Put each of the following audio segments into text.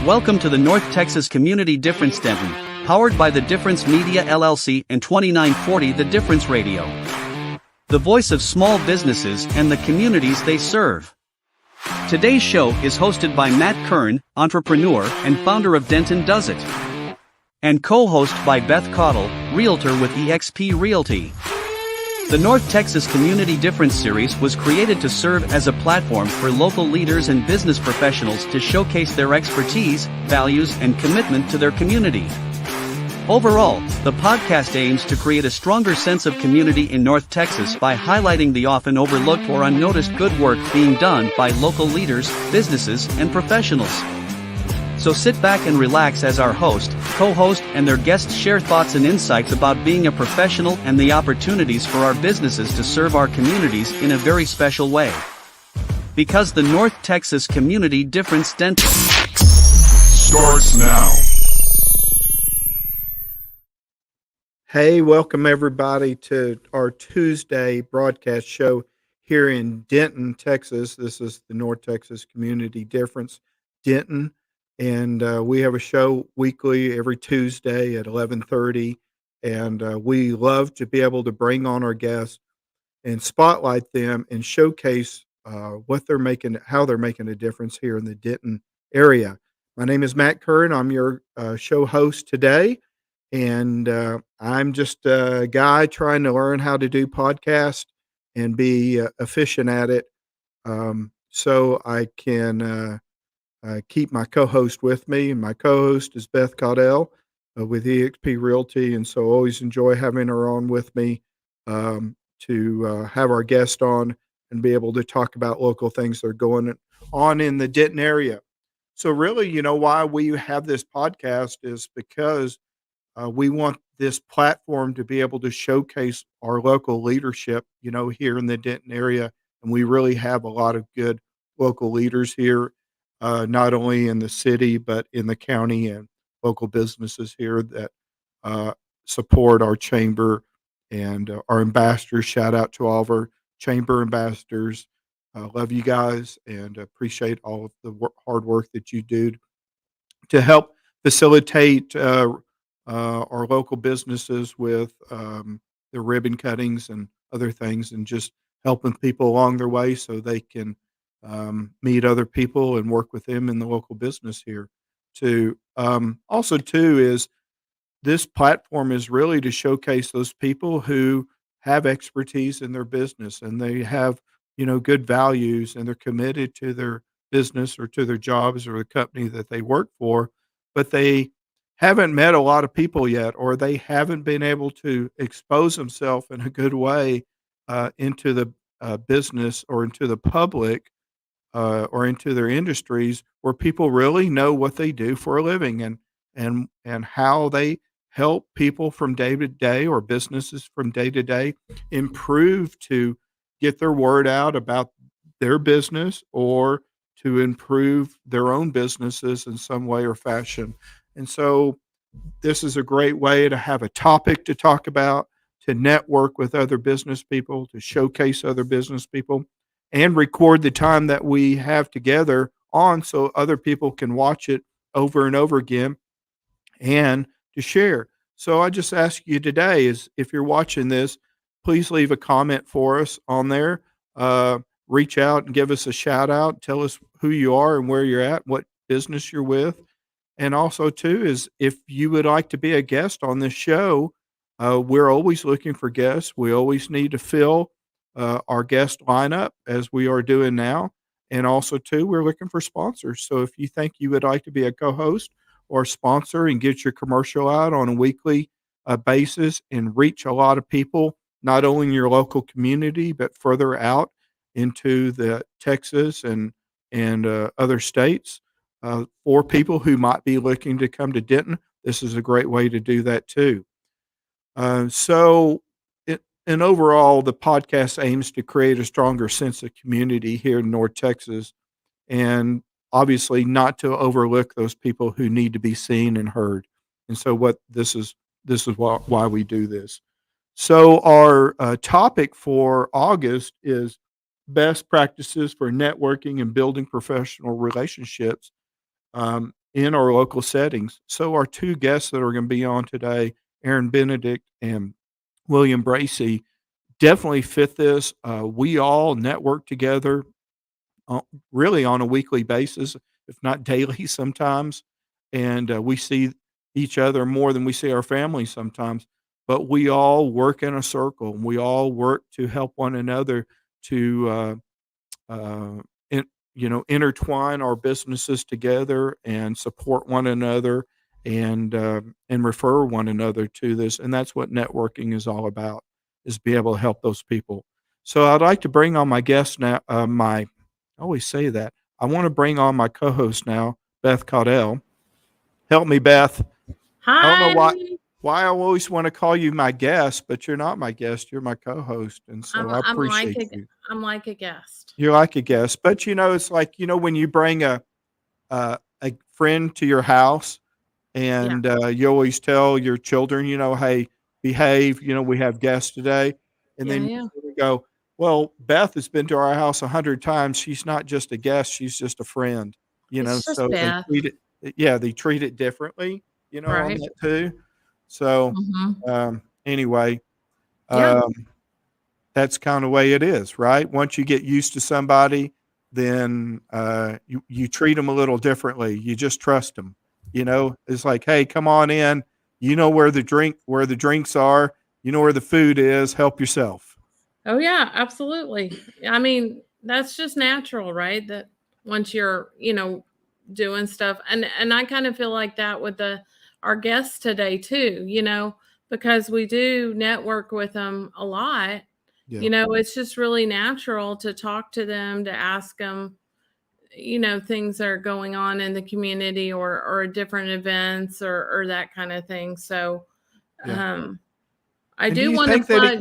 Welcome to the North Texas Community Difference-Denton, powered by the Difference Media LLC and 2940 The Difference Radio. The voice of small businesses and the communities they serve. Today's show is hosted by Matt Kern, entrepreneur and founder of Denton Does It, and co-host by Beth Caudill, realtor with eXp Realty. The North Texas Community Difference series was created to serve as a platform for local leaders and business professionals to showcase their expertise, values, and commitment to their community. Overall, the podcast aims to create a stronger sense of community in North Texas by highlighting the often overlooked or unnoticed good work being done by local leaders, businesses, and professionals. So sit back and relax as our host, co-host, and their guests share thoughts and insights about being a professional and the opportunities for our businesses to serve our communities in a very special way. Because the North Texas Community Difference-Denton starts now. Hey, welcome everybody to our Tuesday broadcast show here in Denton, Texas. This is the North Texas Community Difference-Denton. And we have a show weekly every Tuesday at 11:30, and we love to be able to bring on our guests and spotlight them and showcase what they're making, how they're making a difference here in the Denton area. My name is Matt Kern. I'm your show host today, and I'm just a guy trying to learn how to do podcasts and be efficient at it, so I can keep my co-host with me, and my co-host is Beth Caudill with eXp Realty, and so always enjoy having her on with me to have our guest on and be able to talk about local things that are going on in the Denton area. So really, why we have this podcast is because we want this platform to be able to showcase our local leadership, here in the Denton area, and we really have a lot of good local leaders here. Not only in the city, but in the county and local businesses here that support our chamber and our ambassadors. Shout out to all of our chamber ambassadors. Love you guys and appreciate all of the hard work that you do to help facilitate our local businesses with the ribbon cuttings and other things, and just helping people along their way so they can meet other people and work with them in the local business here too. Also too is this platform is really to showcase those people who have expertise in their business and they have, good values and they're committed to their business or to their jobs or the company that they work for, but they haven't met a lot of people yet, or they haven't been able to expose themselves in a good way into the business or into the public or into their industries where people really know what they do for a living and how they help people from day to day or businesses from day to day improve to get their word out about their business or to improve their own businesses in some way or fashion. And so this is a great way to have a topic to talk about, to network with other business people, to showcase other business people, and record the time that we have together on so other people can watch it over and over again and to share. So I just ask you today is if you're watching this, please leave a comment for us on there. Reach out and give us a shout out. Tell us who you are and where you're at, what business you're with. And also too is if you would like to be a guest on this show, we're always looking for guests. We always need to fill our guest lineup as we are doing now. And also too, we're looking for sponsors. So if you think you would like to be a co-host or sponsor and get your commercial out on a weekly basis and reach a lot of people, not only in your local community, but further out into the Texas and other states, for people who might be looking to come to Denton, this is a great way to do that too. And overall, the podcast aims to create a stronger sense of community here in North Texas, and obviously not to overlook those people who need to be seen and heard. And so, this is why we do this. So, our topic for August is best practices for networking and building professional relationships in our local settings. So our two guests that are going to be on today, Aaron Benedict and William Bracy, definitely fit this. We all network together uh, really on a weekly basis, if not daily sometimes. And we see each other more than we see our families sometimes. But we all work in a circle and we all work to help one another to, uh, in, intertwine our businesses together and support one another and refer one another to this. And that's what networking is all about, is be able to help those people. So I'd like to bring on my guest now, I always say that. I want to bring on my co-host now, Beth Caudill. Help me, Beth. I don't know Hi. why I always want to call you my guest, but you're not my guest. You're my co-host, and so I I'm like appreciate a you. I'm like a guest. You're like a guest, but it's like when you bring a friend to your house, Yeah. and you always tell your children, hey, behave. We have guests today, and Yeah, then yeah. you go, well, Beth has been to our house 100 times. She's not just a guest; she's just a friend. It's just So they Beth, treat it. Yeah, they treat it differently. On right? that too. So Mhm. anyway, Yeah. um, that's kind of the way it is, right? Once you get used to somebody, then you treat them a little differently. You just trust them. It's like, hey, come on in. You know where the drinks are. You know where the food is. Help yourself. Oh yeah, absolutely. I mean, that's just natural, right? That once you're, doing stuff and I kind of feel like that with our guests today too, because we do network with them a lot. Yeah, It's just really natural to talk to them, to ask them, things that are going on in the community or different events or that kind of thing. So, yeah. um, I And do do you want to think that it?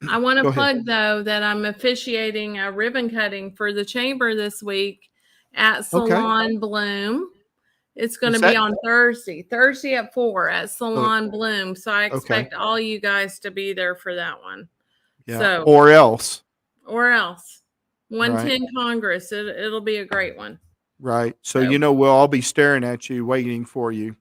plug. I want to Go ahead. plug though that I'm officiating a ribbon cutting for the chamber this week at Okay. Salon Bloom. It's going to Is be that on Thursday at 4 at oh, Salon Bloom. So I okay? expect all you guys to be there for that one. Yeah. So, Or else, or else right? 110 Congress. It'll be a great one. Right. So So we'll all be staring at you, waiting for you,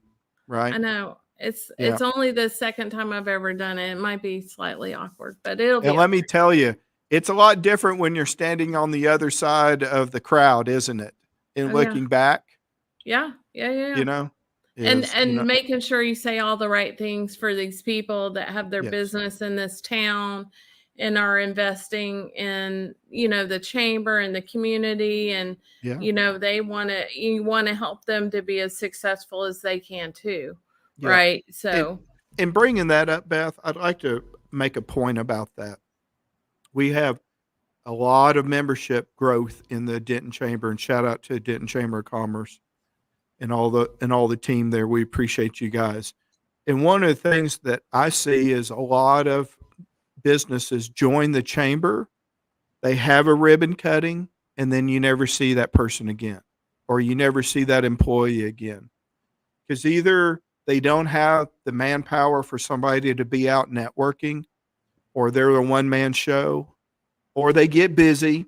right? I know it's Yeah. it's only the second time I've ever done it. It might be slightly awkward, but it'll And be let me okay. tell you, it's a lot different when you're standing on the other side of the crowd, isn't it? And Oh yeah. looking back, Yeah. Yeah, yeah, yeah. you know, And is, and making sure you say all the right things for these people that have their yes. business in this town and are investing in, the chamber and the community and Yeah. you want to help them to be as successful as they can too. Yeah. Right? And, So, and bringing that up, Beth, I'd like to make a point about that. We have a lot of membership growth in the Denton Chamber, and shout out to Denton Chamber of Commerce and all the team there. We appreciate you guys. And one of the things that I see is a lot of businesses join the chamber, they have a ribbon cutting, and then you never see that person again, or you never see that employee again. Because either they don't have the manpower for somebody to be out networking, or they're a one man show, or they get busy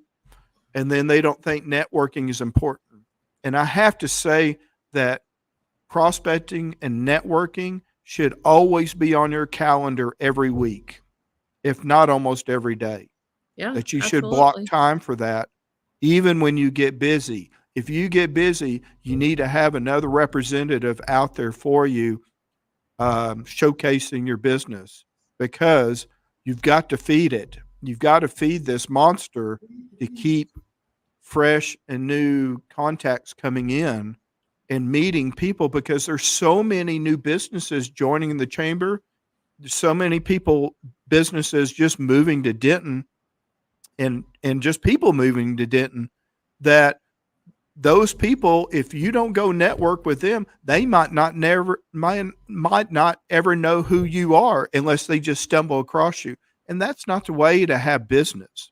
and then they don't think networking is important. And I have to say that prospecting and networking should always be on your calendar every week, if not almost every day. yeah, That you should block absolutely. time for that, even when you get busy. If you get busy, you need to have another representative out there for you, showcasing your business, because you've got to feed it. You've got to feed this monster to keep fresh and new contacts coming in and meeting people, because there's so many new businesses joining the chamber. There's so many businesses just moving to Denton, and just people moving to Denton, that those people, if you don't go network with them, they might not ever know who you are unless they just stumble across you. And that's not the way to have business.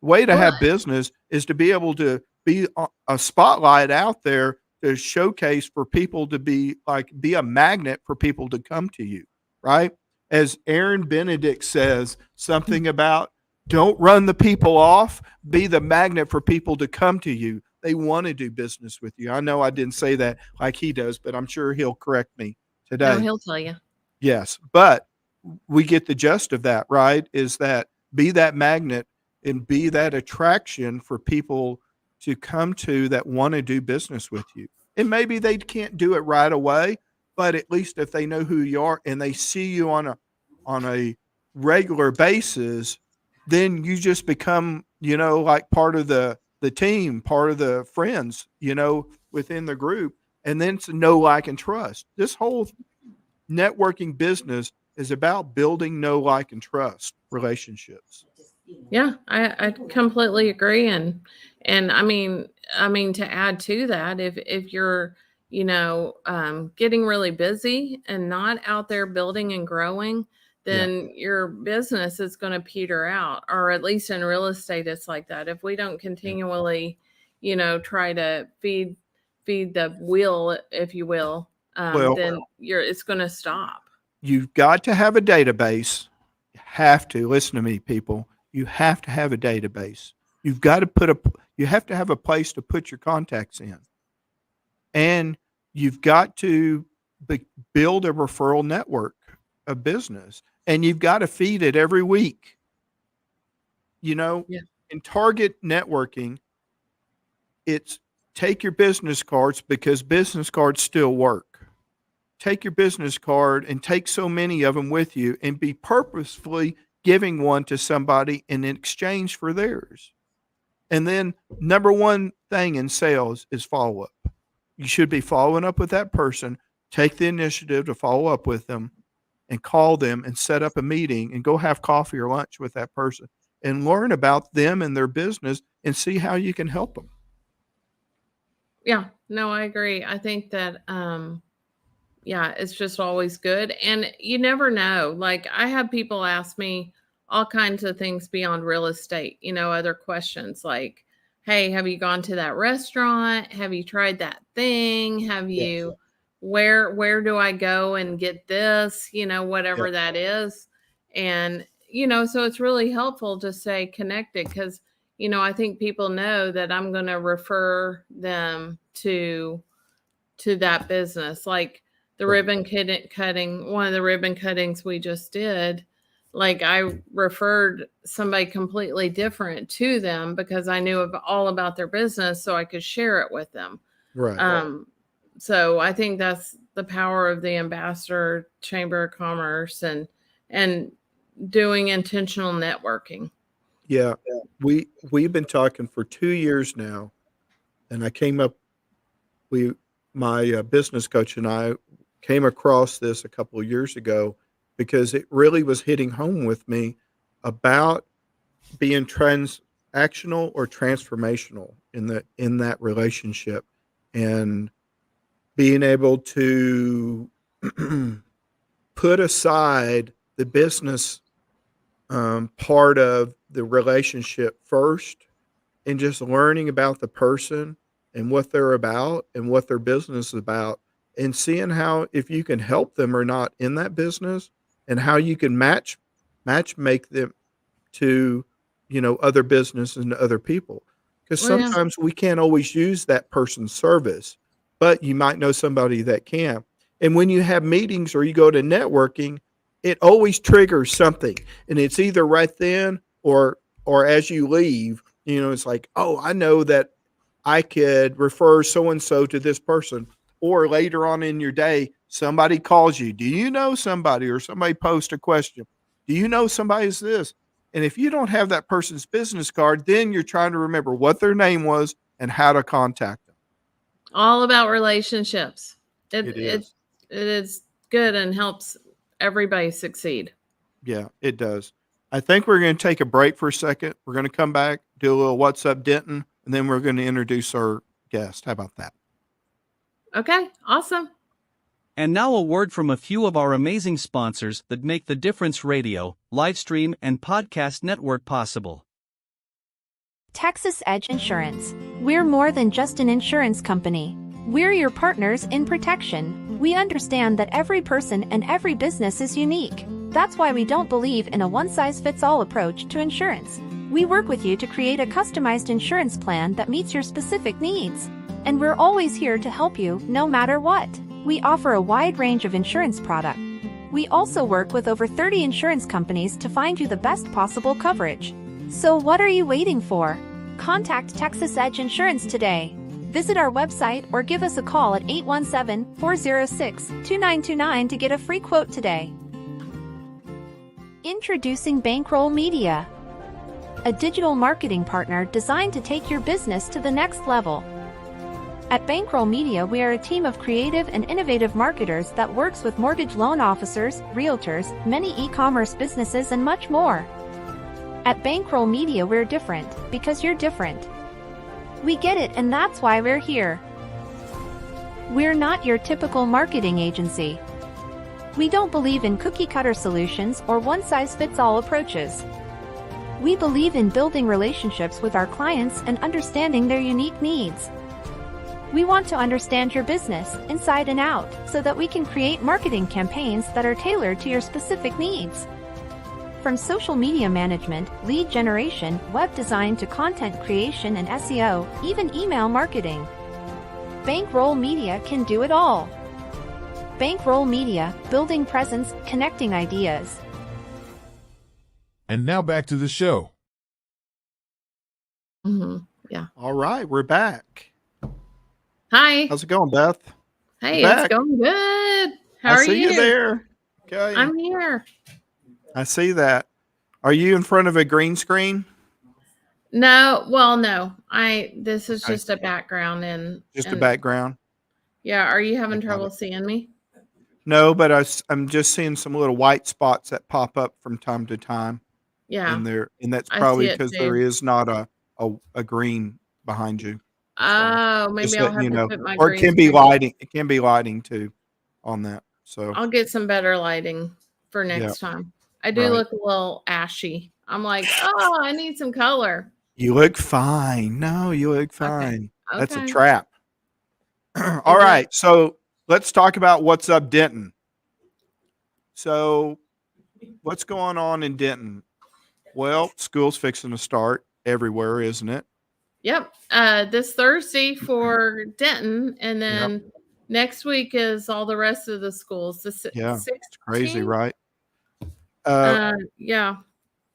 The way to Well, have business is to be able to be a spotlight out there to showcase for people, to be a magnet for people to come to you, right? As Aaron Benedict says, something about don't run the people off, be the magnet for people to come to you. they want to do business with you. I know I didn't say that like he does, but I'm sure he'll correct me today. No, he'll tell you. Yes, but we get the gist of that, right? Is that be that magnet and be that attraction for people to come to that want to do business with you. And maybe they can't do it right away, but at least if they know who you are and they see you on a regular basis, then you just become, like part of the team, part of the friends, within the group. And then it's know, like, and trust. This whole networking business is about building know, like, and trust relationships. Yeah, I completely agree. And I mean, to add to that, if you're, getting really busy and not out there building and growing, then your business is going to peter out, or at least in real estate, it's like that. If we don't continually, try to feed the wheel, if you will, then it's going to stop. You've got to have a database. You have to listen to me, people. You have to have a database. You've got to you have to have a place to put your contacts in. And you've got to build a referral network of business. And you've got to feed it every week. In target networking, it's take your business cards, because business cards still work. Take your business card and take so many of them with you and be purposefully giving one to somebody in exchange for theirs. And then number one thing in sales is follow up. You should be following up with that person. Take the initiative to follow up with them and call them and set up a meeting and go have coffee or lunch with that person and learn about them and their business and see how you can help them. Yeah, no, I agree. I think that, it's just always good. And you never know. Like, I have people ask me all kinds of things beyond real estate, other questions like, hey, have you gone to that restaurant? Have you tried that thing? Have you, where do I go and get this, whatever that is. And, so it's really helpful to stay connected, because, I think people know that I'm going to refer them to that business. Like the ribbon cutting, one of the ribbon cuttings we just did, like I referred somebody completely different to them because I knew all about their business, so I could share it with them. Right. So I think that's the power of the Ambassador Chamber of Commerce and doing intentional networking. Yeah. We've been talking for 2 years now, and I came up, my business coach and I came across this a couple of years ago because it really was hitting home with me about being transactional or transformational in that relationship, and being able to put aside the business part of the relationship first, and just learning about the person and what they're about and what their business is about, and seeing how, if you can help them or not in that business, and how you can match make them to, other business and other people. Because sometimes we can't always use that person's service, but you might know somebody that can. And when you have meetings or you go to networking, it always triggers something. And it's either right then or as you leave, it's like, oh, I know that I could refer so-and-so to this person. Or later on in your day, somebody calls you. Do you know somebody? Or somebody posts a question. Do you know somebody's this? And if you don't have that person's business card, then you're trying to remember what their name was and how to contact them. All about relationships. It is good and helps everybody succeed. Yeah, it does. I think we're going to take a break for a second. We're going to come back, do a little What's Up Denton, and then we're going to introduce our guest. How about that? Okay, awesome. And now a word from a few of our amazing sponsors that make the Difference Radio, live stream, and podcast network possible. Texas Edge Insurance. We're more than just an insurance company. We're your partners in protection. We understand that every person and every business is unique. That's why we don't believe in a one-size-fits-all approach to insurance. We work with you to create a customized insurance plan that meets your specific needs. And we're always here to help you, no matter what. We offer a wide range of insurance products. We also work with over 30 insurance companies to find you the best possible coverage. So what are you waiting for? Contact Texas Edge Insurance today. Visit our website or give us a call at 817-406-2929 to get a free quote today. Introducing Bankroll Media, a digital marketing partner designed to take your business to the next level. At Bankroll Media, we are a team of creative and innovative marketers that works with mortgage loan officers, realtors, many e-commerce businesses, and much more. At Bankroll Media, we're different because you're different. We get it, and that's why we're here. We're not your typical marketing agency. We don't believe in cookie-cutter solutions or one-size-fits-all approaches. We believe in building relationships with our clients and understanding their unique needs. We want to understand your business inside and out so that we can create marketing campaigns that are tailored to your specific needs. From social media management, lead generation, web design to content creation and SEO, even email marketing. Bankroll Media can do it all. Bankroll Media, building presence, connecting ideas. And now back to the show. Yeah. All right, we're back. Hi. How's it going, Beth? Hey, Back. it's going good. How I are see you there. Okay. I'm here. I see that. Are you in front of a green screen? No, well, no. This is Okay. just a background and Just a background? Yeah. Are you having I got trouble it. seeing me? No, but I'm just seeing some little white spots that pop up from time to time. Yeah. And that's I probably see it because there too. is not a green behind you. Oh, maybe Just I'll letting have you to know. put my Or it green can be screen. lighting. It can be lighting too on that. So I'll get some better lighting for next time. I do Right. look a little ashy. I'm like, oh, I need some color. you look fine. No, you look fine. That's a Okay. trap. All Is it? right. So let's talk about what's up, Denton. So what's going on in Denton? Well, school's fixing to start everywhere, isn't it? Yep. This Thursday for Denton, and then next week is all the rest of the schools. The Yeah. 16th? It's crazy, right? Yeah.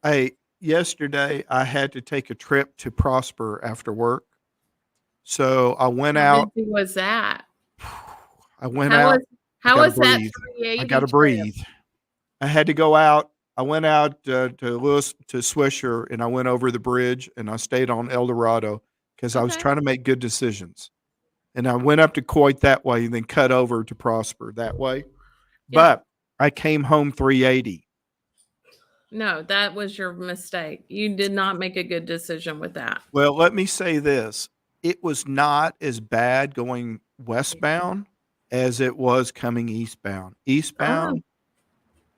Hey, yesterday I had to take a trip to Prosper after work. So I went How out. busy was that? I went How out. was how gotta was that breathe. 380 I got to trip? breathe. I had to go out. I went out to Swisher, and I went over the bridge, and I stayed on El Dorado because I was Okay. trying to make good decisions. And I went up to Coit that way, and then cut over to Prosper that way. Yeah. But I came home 380. No, that was your mistake. You did not make a good decision with that. Well, let me say this. It was not as bad going westbound as it was coming eastbound. Eastbound,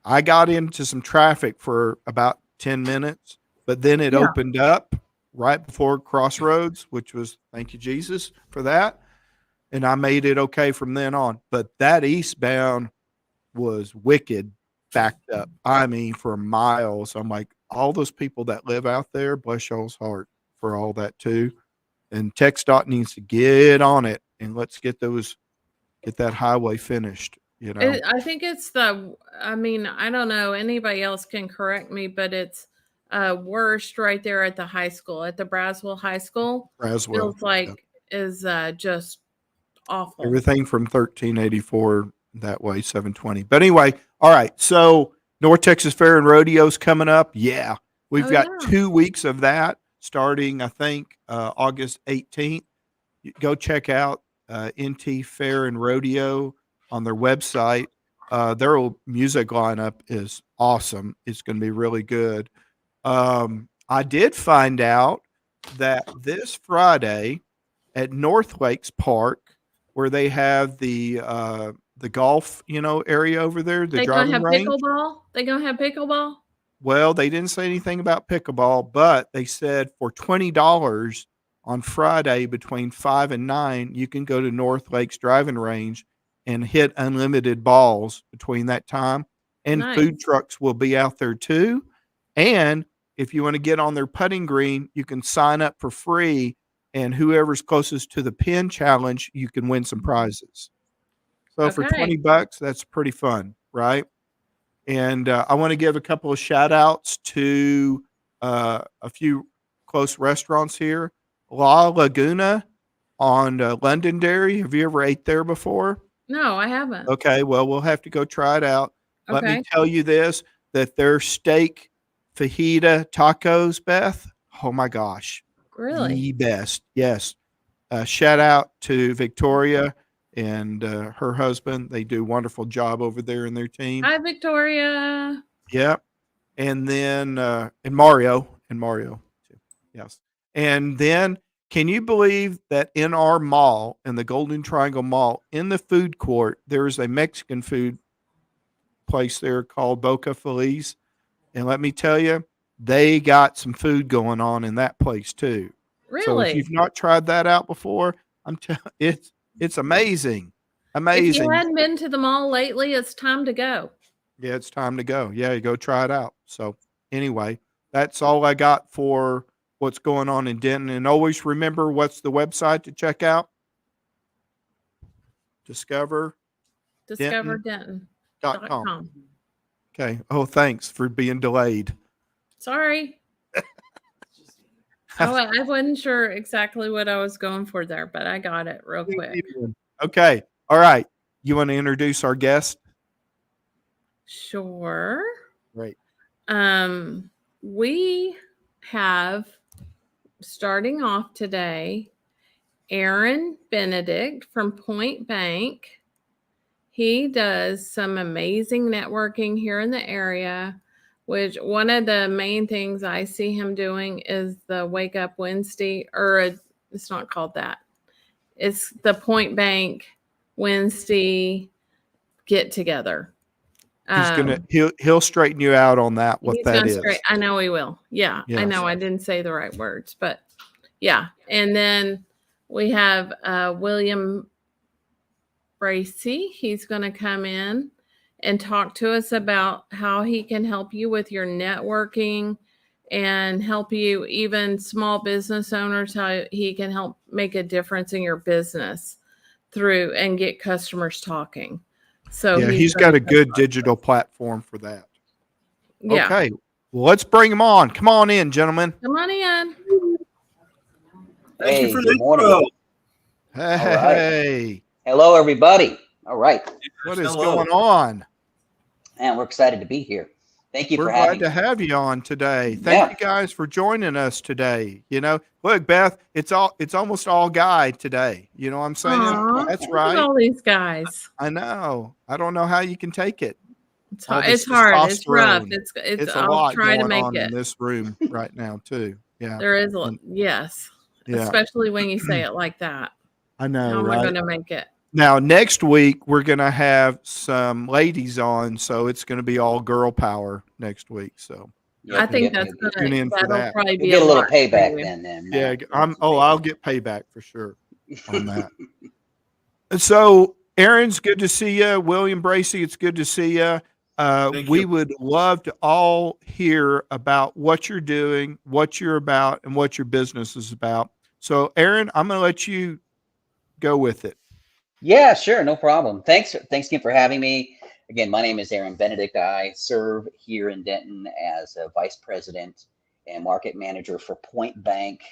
I got into some traffic for about 10 minutes, but then it Yeah. opened up right before Crossroads, which was, thank you, Jesus, for that. And I made it okay from then on. But that eastbound was wicked backed up. I mean, for miles. I'm like, all those people that live out there, bless y'all's heart for all that too. And TxDOT needs to get on it, and let's get that highway finished. You know, I think it's I mean, I don't know, anybody else can correct me, but it's worst right there at the high school, at the Braswell High School. Braswell. Feels like is just awful. Everything from 1384 that way, 720. But anyway, all right. So North Texas Fair and Rodeo's coming up. Yeah. We've got 2 weeks of that starting, I think, August 18th. Go check out NT Fair and Rodeo on their website. Their music lineup is awesome. It's going to be really good. I did find out that this Friday at North Lakes Park, where they have the golf, area over there, the They driving gonna have range. pickleball? They gonna have pickleball? Well, they didn't say anything about pickleball, but they said for $20 on Friday between 5 and 9, you can go to North Lakes driving range and hit unlimited balls between that time. And Nice. food trucks will be out there too. And if you want to get on their putting green, you can sign up for free, and whoever's closest to the pin challenge, you can win some prizes. So for Okay. $20, that's pretty fun, right? And I want to give a couple of shout outs to a few close restaurants here. La Laguna on Londonderry. Have you ever ate there before? No, I haven't. Okay, well, we'll have to go try it out. Let me Okay. tell you this, that their steak fajita tacos, Beth, oh my gosh, Really? the best. Yes. Shout out to Victoria and her husband. They do a wonderful job over there in their team. Hi, Victoria. Yep. And then and Mario too. Yes. And then can you believe that in our mall, in the Golden Triangle Mall, in the food court, there is a Mexican food place there called Boca Feliz. And let me tell you, they got some food going on in that place too. So if Really? you've not tried that out before, it's amazing. If Amazing. you hadn't been to the mall lately, it's time to go. Yeah, it's time to go. Yeah, you go try it out. So anyway, that's all I got for what's going on in Denton. And always remember, what's the website to check out? DiscoverDenton.com. Okay. Oh, thanks for being delayed. Sorry. I wasn't sure exactly what I was going for there, but I got it real quick. Okay. All right. You want to introduce our guest? Sure. Great. We have, starting off today, Aaron Benedict from Point Bank. He does some amazing networking here in the area, which one of the main things I see him doing is the Wake Up Wednesday, it's not called that. It's the Point Bank Wednesday get together. He'll straighten you out on that, what that is. I know he will. Yeah, yes. I know I didn't say the right words, but yeah. And then we have William Bracy. He's going to come in and talk to us about how he can help you with your networking and help you, even small business owners, how he can help make a difference in your business through and get customers talking. So yeah, he's got a good digital platform for that. Yeah. Okay. Well, let's bring him on. Come on in, gentlemen. Come on in. Hey, good morning. Hey. Right. Hello, everybody. All right. What is going on? And we're excited to be here. Thank you for having me. We're glad to have you on today. Thank you guys for joining us today. You know, look, Beth, it's almost all guy today. You know what I'm saying? Aww, that's right. All these guys. I know. I don't know how you can take it. It's hard. It's rough. It's a lot I'll try going to make on it in this room right now too. Yeah. There is yes. Yeah. Especially when you say it like that. I know. How am right? I going to make it? Now, next week, we're going to have some ladies on, so it's going to be all girl power next week. So I think that'll probably be a little payback then. Yeah, I'll get payback for sure on that. So, Aaron's good to see you. William Bracy, it's good to see you. We would love to all hear about what you're doing, what you're about, and what your business is about. So, Aaron, I'm going to let you go with it. Yeah, sure. No problem. Thanks again for having me. Again, my name is Aaron Benedict. I serve here in Denton as a vice president and market manager for Point Bank.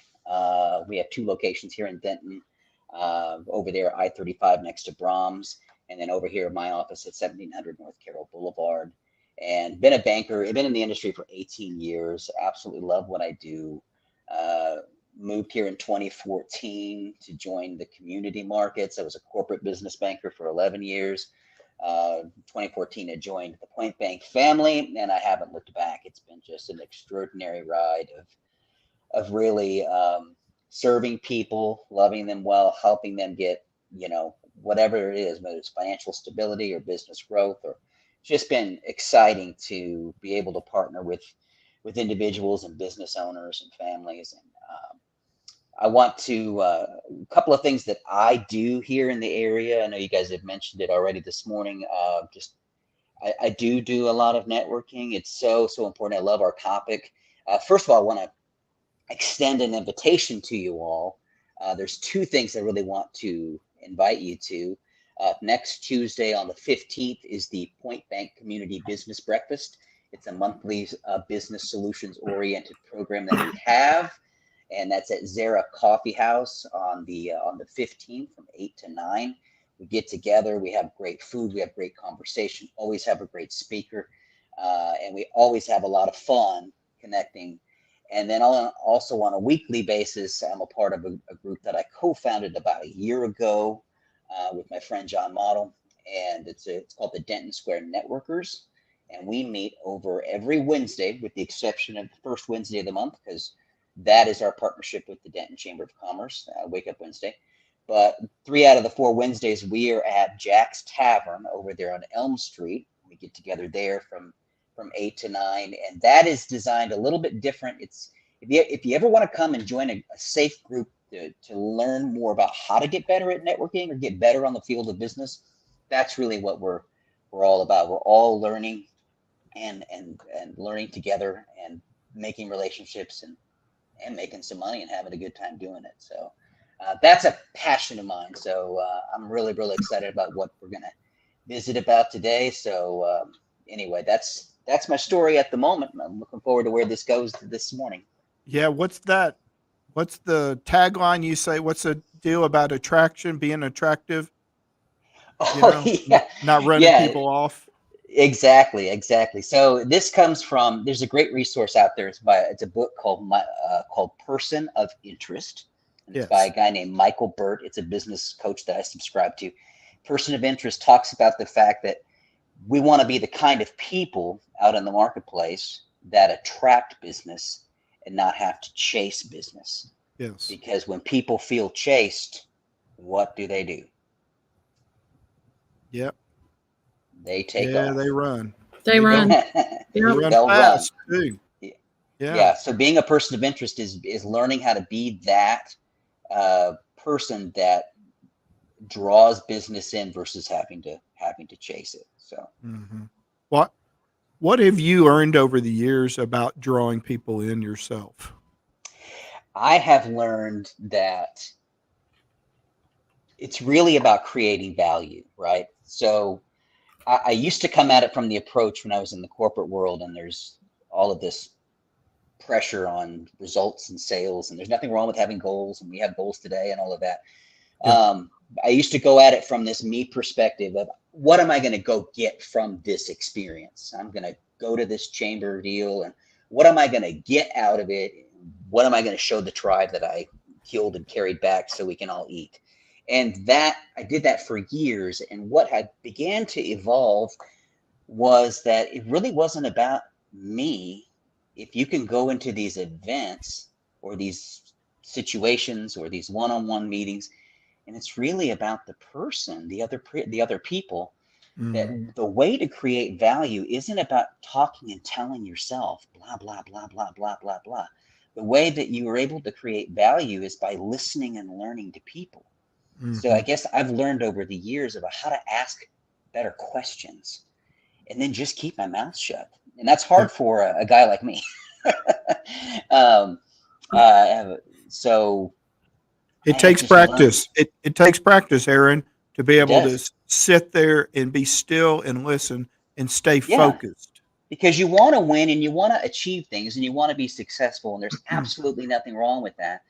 We have 2 locations here in Denton, over there, I-35 next to Brahms, and then over here in my office at 1700 North Carroll Boulevard. And been a banker. I've been in the industry for 18 years. Absolutely love what I do. Moved here in 2014 to join the community markets. I was a corporate business banker for 11 years. 2014, I joined the Point Bank family, and I haven't looked back. It's been just an extraordinary ride of really serving people, loving them well, helping them get, whatever it is, whether it's financial stability or business growth, or just been exciting to be able to partner with individuals and business owners and families. And I want to, a couple of things that I do here in the area. I know you guys have mentioned it already this morning. I do a lot of networking. It's so important. I love our topic. First of all, I want to extend an invitation to you all. There's two things I really want to invite you to. Next Tuesday on the 15th is the Point Bank Community Business Breakfast. It's a monthly business solutions oriented program that we have, and that's at Zara Coffee House on the 15th from 8 to 9. We get together, we have great food, we have great conversation, always have a great speaker, and we always have a lot of fun connecting. And then also on a weekly basis, I'm a part of a group that I co-founded about a year ago with my friend John Model, and it's called the Denton Square Networkers. And we meet over every Wednesday, with the exception of the first Wednesday of the month, because that is our partnership with the Denton Chamber of Commerce, Wake Up Wednesday. But 3 out of the 4 Wednesdays, we are at Jack's Tavern over there on Elm Street. We get together there from 8 to 9, and that is designed a little bit different. It's if you ever want to come and join a safe group to learn more about how to get better at networking or get better on the field of business, that's really what we're all about. We're all learning and learning together and making relationships and making some money and having a good time doing it. So that's a passion of mine. So I'm really, really excited about what we're going to visit about today. So anyway, that's my story at the moment. I'm looking forward to where this goes this morning. Yeah, what's that? What's the tagline you say? What's the deal about attraction, being attractive? Yeah. Not running people off. Exactly. So this comes from, there's a great resource out there. It's a book called Person of Interest. And it's by a guy named Michael Burt. It's a business coach that I subscribe to. Person of Interest talks about the fact that we want to be the kind of people out in the marketplace that attract business and not have to chase business. Yes. Because when people feel chased, what do? Yep. They take off. Yeah, they run. They run. They run They'll fast run. too. Yeah. So being a person of interest is learning how to be that person that draws business in versus having to chase it. So what have you earned over the years about drawing people in yourself? I have learned that it's really about creating value, right? So I used to come at it from the approach when I was in the corporate world, and there's all of this pressure on results and sales, and there's nothing wrong with having goals, and we have goals today and all of that. Yeah. I used to go at it from this me perspective of what am I going to go get from this experience? I'm going to go to this chamber deal, and what am I going to get out of it? What am I going to show the tribe that I killed and carried back so we can all eat? And that I did that for years. And what had began to evolve was that it really wasn't about me. If you can go into these events or these situations or these one-on-one meetings, and it's really about the person, the other people, that the way to create value isn't about talking and telling yourself blah, blah, blah, blah, blah, blah, blah. The way that you are able to create value is by listening and learning to people. So I guess I've learned over the years about how to ask better questions and then just keep my mouth shut. And that's hard for a guy like me. So it takes practice. It takes practice, Aaron, to be able to sit there and be still and listen and stay focused. Because you want to win and you want to achieve things and you want to be successful. And there's absolutely nothing wrong with that.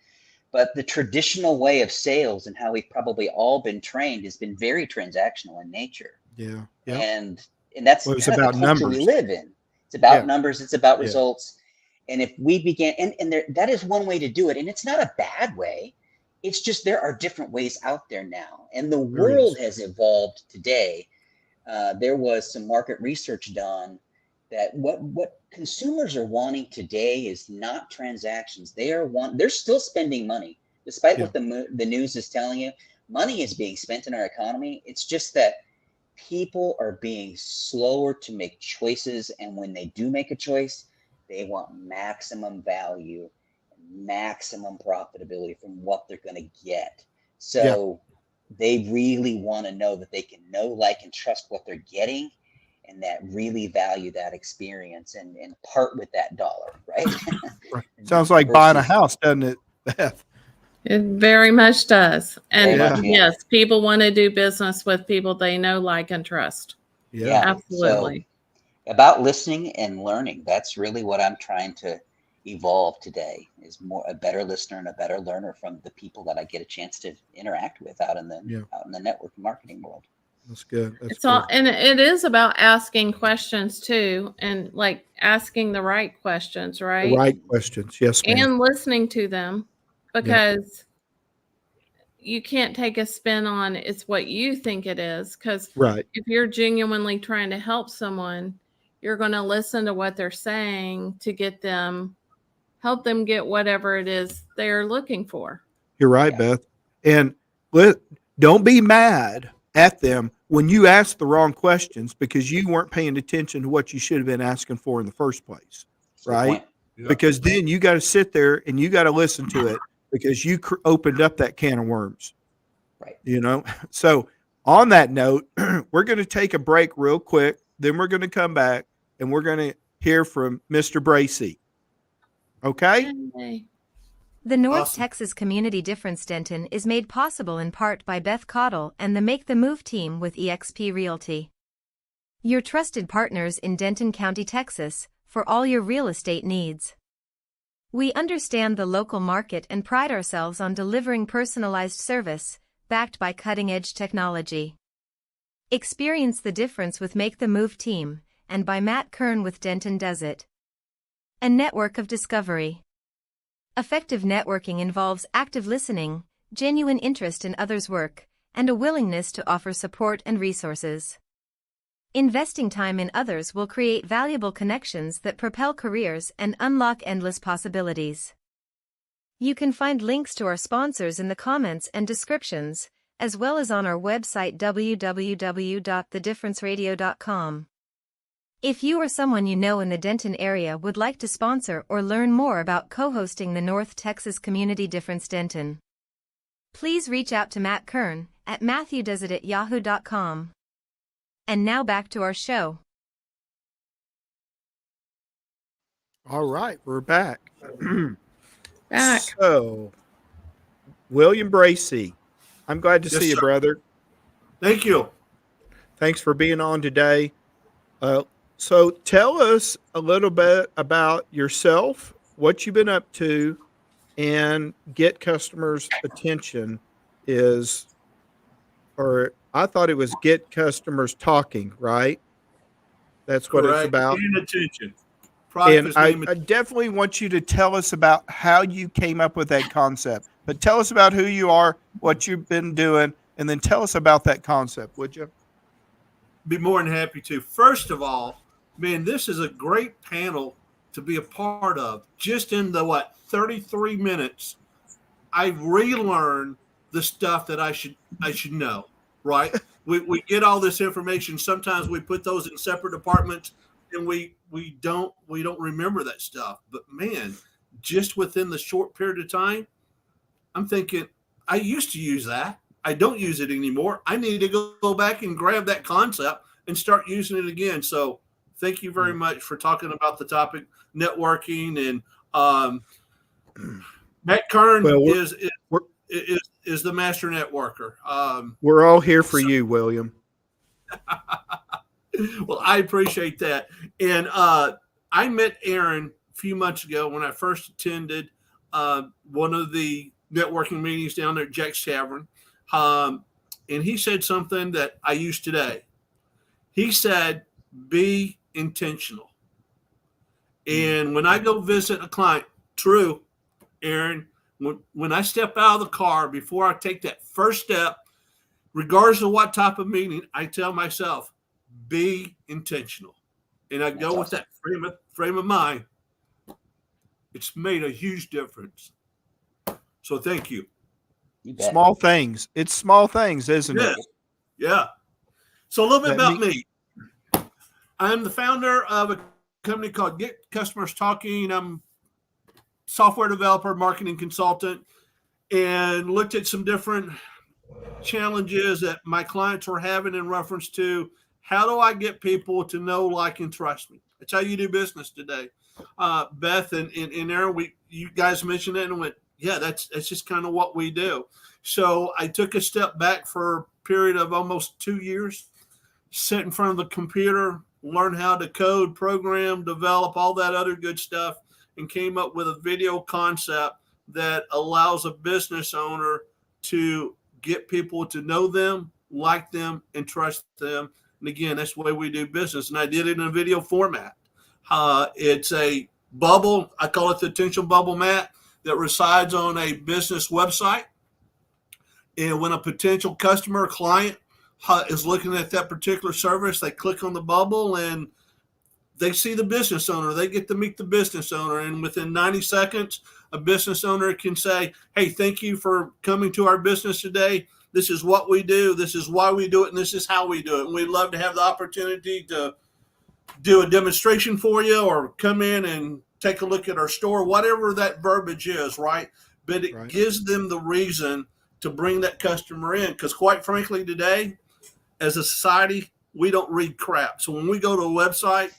But the traditional way of sales and how we've probably all been trained has been very transactional in nature. Yeah. And that's it's about the culture numbers we live in. It's about numbers. It's about results. And if we began, and that is one way to do it. And it's not a bad way. It's just there are different ways out there now. And the world has evolved today. There was some market research done that what consumers are wanting today is not transactions. They're still spending money, despite what the news is telling you. Money is being spent in our economy. It's just that people are being slower to make choices, and when they do make a choice, they want maximum value, maximum profitability from what they're going to get. So they really want to know that they can know, like, and trust what they're getting. and that really value that experience and part with that dollar, right? Right. Sounds like buying a Versus- house, doesn't it, Beth? It very much does. And Very much, yes, people want to do business with people they know, like, and trust. Yeah. Absolutely. So about listening and learning, that's really what I'm trying to evolve today, is more a better listener and a better learner from the people that I get a chance to interact with out in the network marketing world. That's good. That's It's good. all, and it is about asking questions too, and like asking the right questions, right? The right questions. Yes, ma'am. And listening to them, because you can't take a spin on it's what you think it is. Because Right. if you're genuinely trying to help someone, you're going to listen to what they're saying to help them get whatever it is they're looking for. You're right, Beth. And don't be mad at them when you ask the wrong questions because you weren't paying attention to what you should have been asking for in the first place, right? Because then you got to sit there and you got to listen to it because you opened up that can of worms, right? So on that note, we're going to take a break real quick. Then we're going to come back and we're going to hear from Mr. Bracy. Okay? Yay. The North Texas Community Difference-Denton is made possible in part by Beth Caudill and the Make the Move team with eXp Realty. Your trusted partners in Denton County, Texas, for all your real estate needs. We understand the local market and pride ourselves on delivering personalized service, backed by cutting-edge technology. Experience the difference with Make the Move team, and by Matt Kern with Denton Does It. A network of discovery. Effective networking involves active listening, genuine interest in others' work, and a willingness to offer support and resources. Investing time in others will create valuable connections that propel careers and unlock endless possibilities. You can find links to our sponsors in the comments and descriptions, as well as on our website www.thedifferenceradio.com. If you or someone you know in the Denton area would like to sponsor or learn more about co-hosting the North Texas Community Difference-Denton, please reach out to Matt Kern at matthewdoesit@yahoo.com. And now back to our show. All right, we're back. Back. So, William Bracy, I'm glad to see you, brother. Thank you. Thanks for being on today. So tell us a little bit about yourself, what you've been up to, and get customers' attention I thought it was get customers talking, right? That's what it's about. Paying attention. And I definitely want you to tell us about how you came up with that concept. But tell us about who you are, what you've been doing, and then tell us about that concept, would you? Be more than happy to. First of all, man, this is a great panel to be a part of. Just in the 33 minutes, I've relearned the stuff that I should know. Right? We get all this information. Sometimes we put those in separate departments, and we don't remember that stuff. But man, just within the short period of time, I'm thinking I used to use that. I don't use it anymore. I need to go back and grab that concept and start using it again. So thank you very much for talking about the topic, networking. And Matt Kern is the master networker. We're all here for you, William. Well, I appreciate that. And I met Aaron a few months ago when I first attended one of the networking meetings down there at Jack's Tavern. And he said something that I use today. He said, be intentional. And when I go visit a client, true, Aaron, when I step out of the car, before I take that first step, regardless of what type of meeting, I tell myself, be intentional. And I go with that frame of mind. It's made a huge difference. So thank you. Small things. It's small things, isn't it? Yeah. So a little bit about me. I'm the founder of a company called Get Customers Talking. I'm software developer, marketing consultant, and looked at some different challenges that my clients were having in reference to How do I get people to know, like, and trust me? That's how you do business today. Beth and Aaron, you guys mentioned it and went, yeah, that's just kind of what we do. So I took a step back for a period of almost 2 years, sit in front of the computer, learn how to code, program, develop, all that other good stuff, and came up with a video concept that allows a business owner to get people to know them, like them, and trust them. And again, that's the way we do business. And I did it in a video format. It's a bubble. I call it the attention bubble, Matt, that resides on a business website. And when a potential customer or client is looking at that particular service, they click on the bubble and they see the business owner. They get to meet the business owner. And within 90 seconds, a business owner can say, hey, thank you for coming to our business today. This is what we do. This is why we do it. And this is how we do it. And we'd love to have the opportunity to do a demonstration for you or come in and take a look at our store, whatever that verbiage is, right? But it gives them the reason to bring that customer in. Because quite frankly, today, as a society, we don't read crap. So when we go to a website,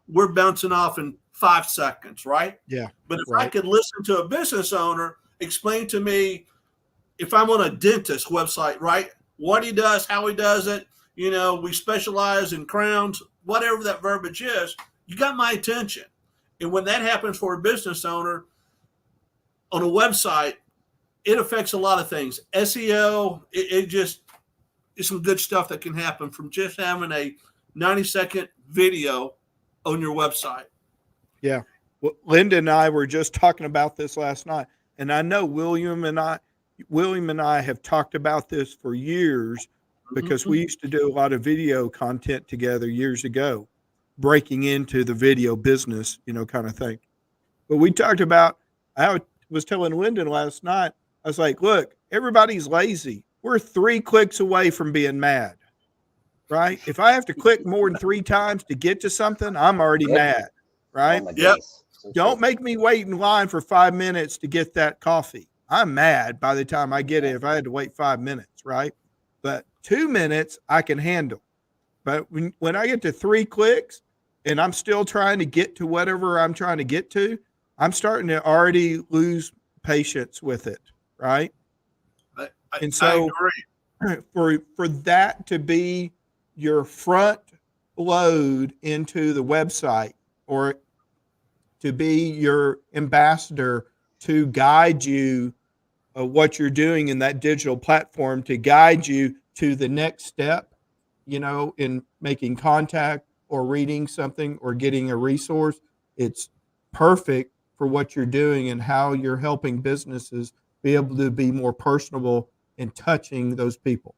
we're bouncing off in 5 seconds, right? Yeah. But if I could listen to a business owner explain to me, if I'm on a dentist website, right, what he does, how he does it, we specialize in crowns, whatever that verbiage is, you got my attention. And when that happens for a business owner on a website, it affects a lot of things. SEO, it just is some good stuff that can happen from just having a 90-second video on your website. Yeah. Well, Linda and I were just talking about this last night. And I know William and I have talked about this for years because we used to do a lot of video content together years ago, breaking into the video business, kind of thing. But we talked about, I was telling Lyndon last night, I was like, look, everybody's lazy. We're 3 clicks away from being mad, right? If I have to click more than 3 times to get to something, I'm already mad, right? Yep. Don't make me wait in line for 5 minutes to get that coffee. I'm mad by the time I get it if I had to wait 5 minutes, right? But 2 minutes I can handle. But when I get to 3 clicks and I'm still trying to get to whatever I'm trying to get to, I'm starting to already lose patience with it, right? And so for that to be your front load into the website, or to be your ambassador to guide you what you're doing in that digital platform, to guide you to the next step, in making contact or reading something or getting a resource, it's perfect for what you're doing and how you're helping businesses be able to be more personable in touching those people.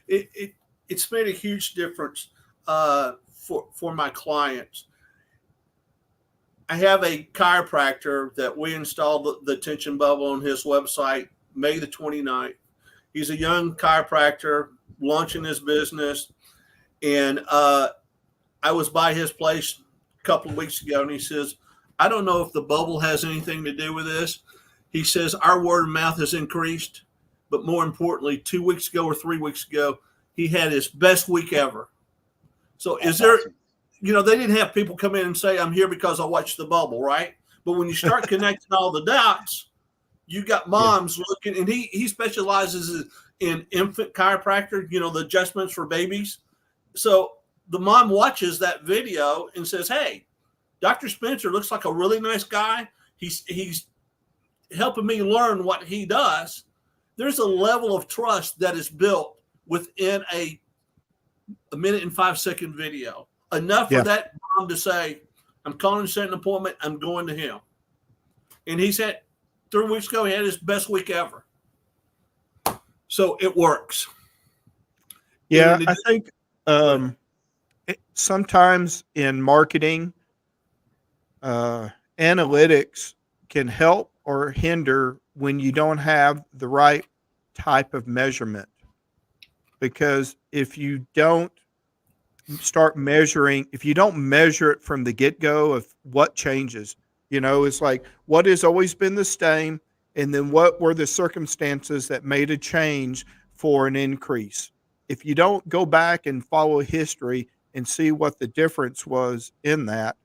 It's made a huge difference for my clients. I have a chiropractor that we installed the attention bubble on his website May the 29th. He's a young chiropractor launching his business. And I was by his place a couple of weeks ago, and he says, I don't know if the bubble has anything to do with this. He says, our word of mouth has increased. But more importantly, 2 weeks ago or 3 weeks ago, he had his best week ever. So is there, they didn't have people come in and say, I'm here because I watched the bubble, right? But when you start connecting all the dots, you got moms looking, and he specializes in infant chiropractor, the adjustments for babies. So the mom watches that video and says, hey, Dr. Spencer looks like a really nice guy. He's helping me learn what he does. There's a level of trust that is built within a 1 and 5 second video. Enough for that mom to say, I'm calling to set an appointment. I'm going to him. And he said 3 weeks ago, he had his best week ever. So it works. Yeah, I think sometimes in marketing, analytics can help or hinder when you don't have the right type of measurement. Because if you don't start measuring, if you don't measure it from the get-go of what changes, it's like what has always been the same, and then what were the circumstances that made a change for an increase. if you don't go back and follow history and see what the difference was in that,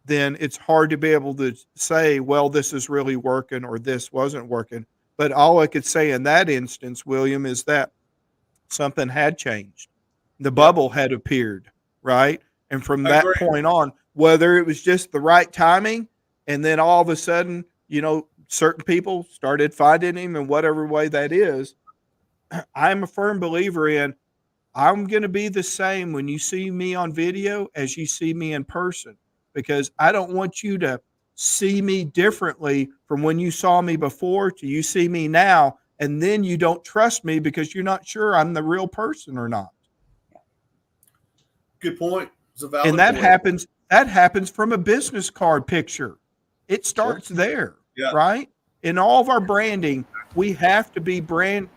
then it's hard to be able to say, well, this is really working or this wasn't working. But all I could say in that instance, William, is that something had changed. The bubble had appeared, right? And from that point on, whether it was just the right timing and then all of a sudden, certain people started finding him in whatever way that is, I'm a firm believer in I'm going to be the same when you see me on video as you see me in person, because I don't want you to see me differently from when you saw me before to you see me now, and then you don't trust me because you're not sure I'm the real person or not. Good point. It's a valid And that point. happens from a business card picture. It starts there, right? In all of our branding, we have to be brand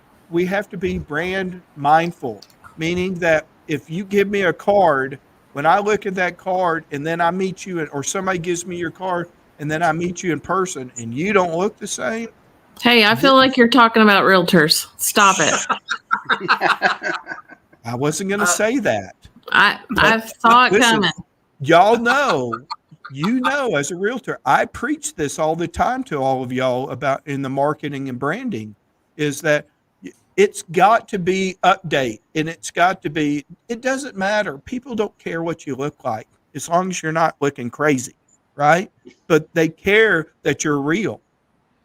mindful, meaning that if you give me a card, when I look at that card and then I meet you, or somebody gives me your card and then I meet you in person and you don't look the same. Hey, I feel like you're talking about realtors. Stop it. I wasn't going to say that. I saw it coming. Y'all know, as a realtor, I preach this all the time to all of y'all about in the marketing and branding, is that it's got to be update, and it doesn't matter. People don't care what you look like as long as you're not looking crazy, right? But they care that you're real,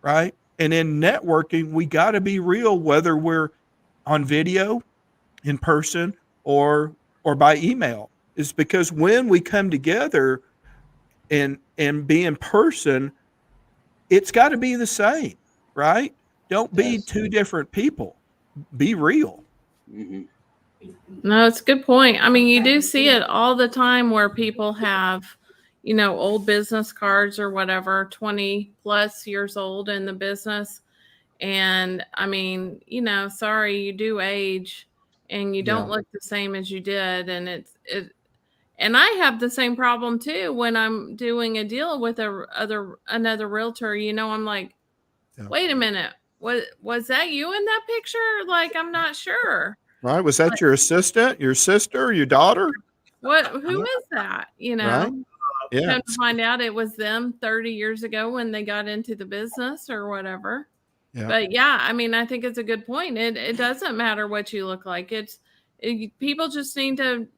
right? And in networking, we got to be real, whether we're on video, in person, or by email. Is because when we come together and be in person, it's got to be the same, right? Don't be two different people. Be real. Mm-hmm. No, it's a good point. I mean, you do see it all the time where people have, old business cards or whatever, 20 plus years old in the business. And I mean, sorry, you do age and you don't look the same as you did. And and I have the same problem too when I'm doing a deal with another realtor. I'm like, wait a minute, was that you in that picture? Like, I'm not sure. Right? Was that your assistant, your sister, your daughter? Who is that? Right? Yeah. Come to find out it was them 30 years ago when they got into the business or whatever. Yeah. But I mean, I think it's a good point. It doesn't matter what you look like. People just need to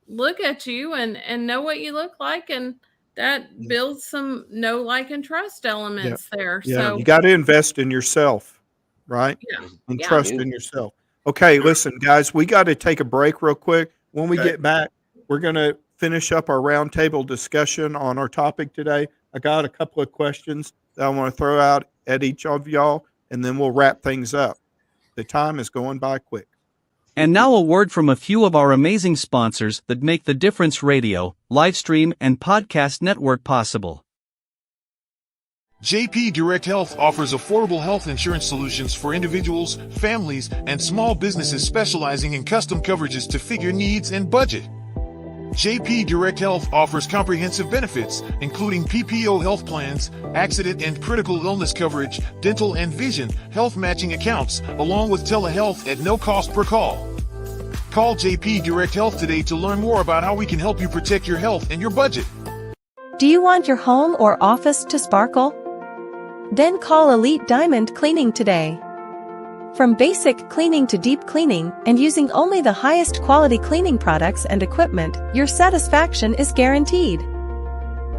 look at you and know what you look like, and that builds some know, like, and trust elements there. Yeah, so you got to invest in yourself, right? Yeah. And trust in yourself. Okay, listen, guys, we got to take a break real quick. When we get back, we're going to finish up our roundtable discussion on our topic today. I got a couple of questions that I want to throw out at each of y'all, and then we'll wrap things up. The time is going by quick. And now a word from a few of our amazing sponsors that make the Difference Radio, live stream, and podcast network possible. JP Direct Health offers affordable health insurance solutions for individuals, families, and small businesses specializing in custom coverages to fit your needs and budget. JP Direct Health offers comprehensive benefits, including PPO health plans, accident and critical illness coverage, dental and vision, health matching accounts, along with telehealth at no cost per call. Call JP Direct Health today to learn more about how we can help you protect your health and your budget. Do you want your home or office to sparkle? Then call Elite Diamond Cleaning today. From basic cleaning to deep cleaning, and using only the highest quality cleaning products and equipment, your satisfaction is guaranteed.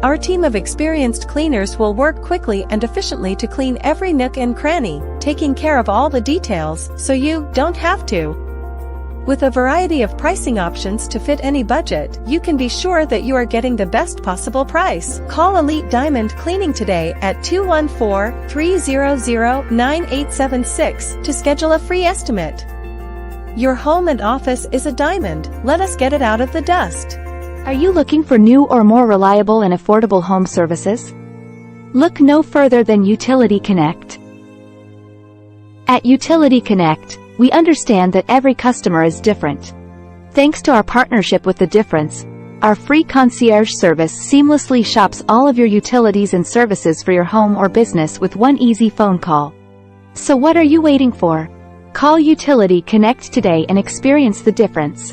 Our team of experienced cleaners will work quickly and efficiently to clean every nook and cranny, taking care of all the details so you don't have to. With a variety of pricing options to fit any budget, you can be sure that you are getting the best possible price. Call Elite Diamond Cleaning today at 214-300-9876 to schedule a free estimate. Your home and office is a diamond. Let us get it out of the dust. Are you looking for new or more reliable and affordable home services? Look no further than Utility Connect. At Utility Connect, we understand that every customer is different. Thanks to our partnership with The Difference, our free concierge service seamlessly shops all of your utilities and services for your home or business with one easy phone call. So what are you waiting for? Call Utility Connect today and experience the difference.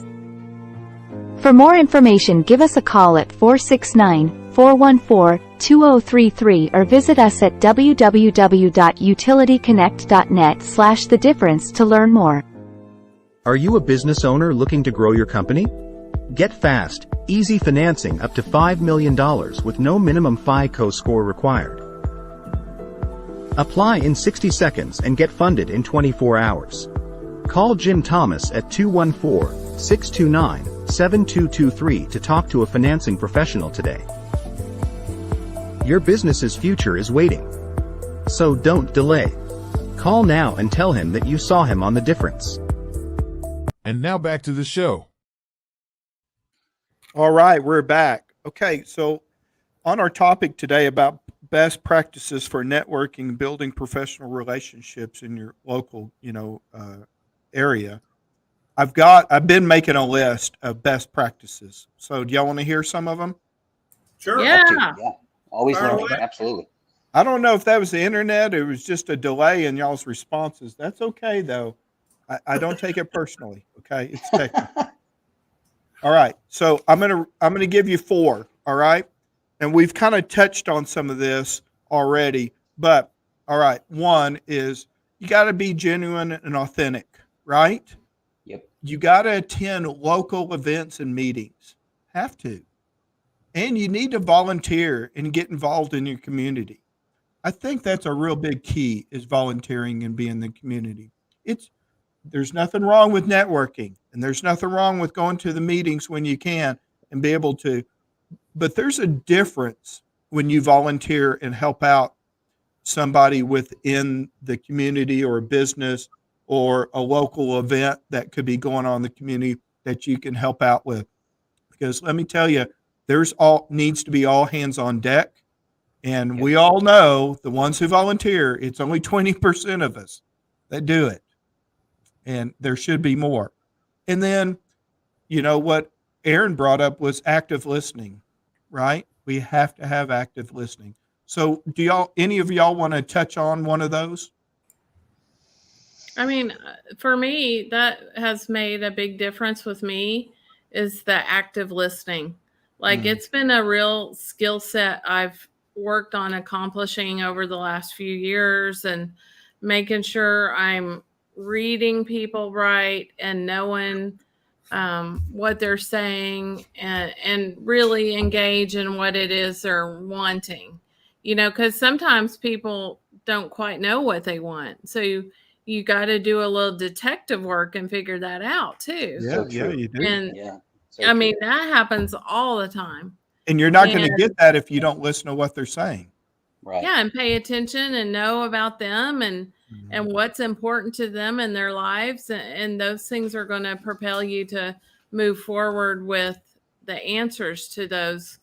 For more information, give us a call at 469-414-2033 or visit us at www.utilityconnect.net/thedifference to learn more. Are you a business owner looking to grow your company? Get fast, easy financing up to $5 million with no minimum FICO score required. Apply in 60 seconds and get funded in 24 hours. Call Jim Thomas at 214-629-7223 to talk to a financing professional today. Your business's future is waiting. So don't delay. Call now and tell him that you saw him on The Difference. And now back to the show. All right, we're back. Okay, so on our topic today about best practices for networking and building professional relationships in your local, area. I've been making a list of best practices. So do y'all want to hear some of them? Sure. Yeah. Yeah. Always Fire learning. away. Absolutely. I don't know if that was the internet or it was just a delay in y'all's responses. That's okay though. I don't take it personally. Okay, it's technical. All right, so I'm gonna give you 4. All right, and we've kind of touched on some of this already, but all right. 1 is you got to be genuine and authentic, right? Yep. You got to attend local events and meetings. Have to, and you need to volunteer and get involved in your community. I think that's a real big key is volunteering and being in the community. There's nothing wrong with networking and there's nothing wrong with going to the meetings when you can and be able to, but there's a difference when you volunteer and help out somebody within the community or a business or a local event that could be going on in the community that you can help out with. Because let me tell you, needs to be all hands on deck. And we all know the ones who volunteer, it's only 20% of us that do it. And there should be more. And then, what Aaron brought up was active listening, right? We have to have active listening. So any of y'all want to touch on one of those? I mean, for me, that has made a big difference with me is the active listening. Like it's been a real skill set I've worked on accomplishing over the last few years and making sure I'm reading people right and knowing what they're saying and really engage in what it is they're wanting, because sometimes people don't quite know what they want. So you got to do a little detective work and figure that out too. Yeah, you do. And So I mean, that happens all the time. And you're not going to get that if you don't listen to what they're saying. right. Yeah, and pay attention and know about them and what's important to them in their lives. And those things are going to propel you to move forward with the answers to those,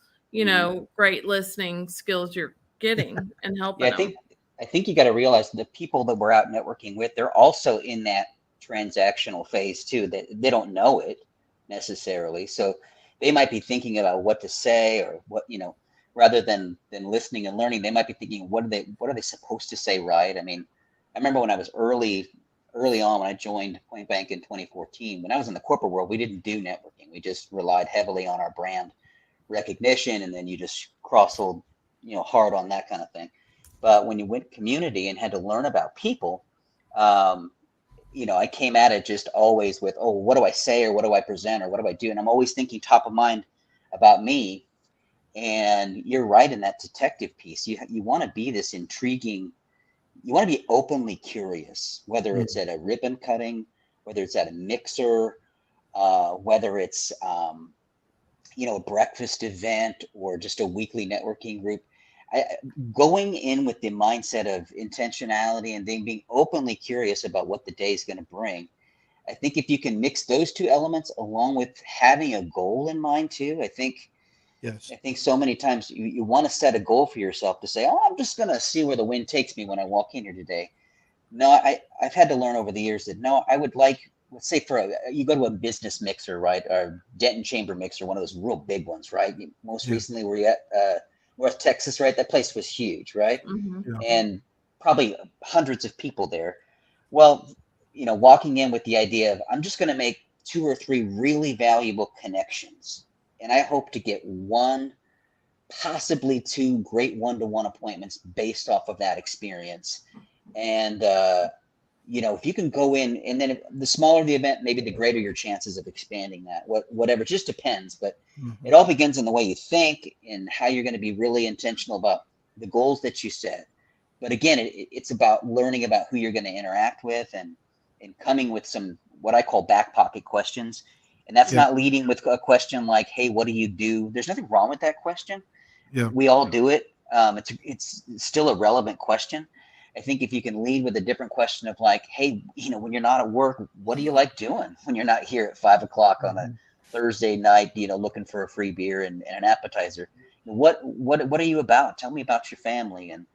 great listening skills you're getting and helping them. I think you got to realize the people that we're out networking with, they're also in that transactional phase too, that they don't know it necessarily. So they might be thinking about what to say or what, rather than listening and learning, they might be thinking, what are they supposed to say? Right. I mean, I remember when I was early on, when I joined Point Bank in 2014, when I was in the corporate world, we didn't do networking. We just relied heavily on our brand recognition. And then you just cross-sold, hard on that kind of thing. But when you went community and had to learn about people, I came at it just always with, what do I say or what do I present or what do I do? And I'm always thinking top of mind about me. And you're right in that detective piece. You want to be this intriguing, you want to be openly curious, whether it's at a ribbon cutting, whether it's at a mixer, whether it's, a breakfast event or just a weekly networking group. Going in with the mindset of intentionality and then being openly curious about what the day is going to bring. I think if you can mix those two elements along with having a goal in mind too, I think so many times you want to set a goal for yourself to say, I'm just going to see where the wind takes me when I walk in here today. No, I've had to learn over the years that no, I would like, let's say you go to a business mixer, right? Or Denton chamber mixer, one of those real big ones, right? Most recently we're at North Texas, right? That place was huge, right? And probably hundreds of people there. Well, walking in with the idea of, I'm just going to make 2 or 3 really valuable connections. And I hope to get 1, possibly 2 great one-to-one appointments based off of that experience. And, if you can go in, and then the smaller the event, maybe the greater your chances of expanding that, whatever, it just depends. But it all begins in the way you think and how you're going to be really intentional about the goals that you set. But again, it's about learning about who you're going to interact with and coming with some, what I call back pocket questions. And that's not leading with a question like, hey, what do you do? There's nothing wrong with that question. Yeah. We all do it. It's still a relevant question. I think if you can lead with a different question of like, hey, when you're not at work, what do you like doing when you're not here at 5 o'clock on a Thursday night, looking for a free beer and an appetizer? What are you about? Tell me about your family and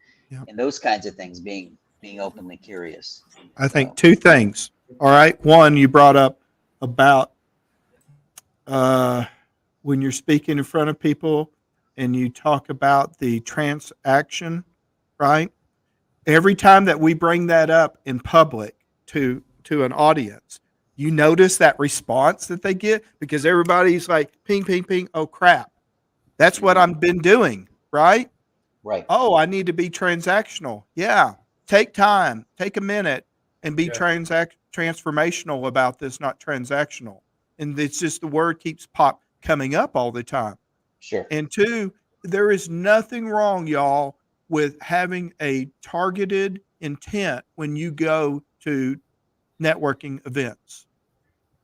those kinds of things, being openly curious. I think 2 things. All right. One, you brought up about when you're speaking in front of people and you talk about the transaction, right? Every time that we bring that up in public to an audience, you notice that response that they get, because everybody's like, ping, ping, ping. Oh, crap. That's what I've been doing, right? Right. Oh, I need to be transactional. Yeah. Take time, take a minute and be transformational about this, not transactional. And it's just the word keeps coming up all the time. Sure. And 2, there is nothing wrong, y'all, with having a targeted intent when you go to networking events.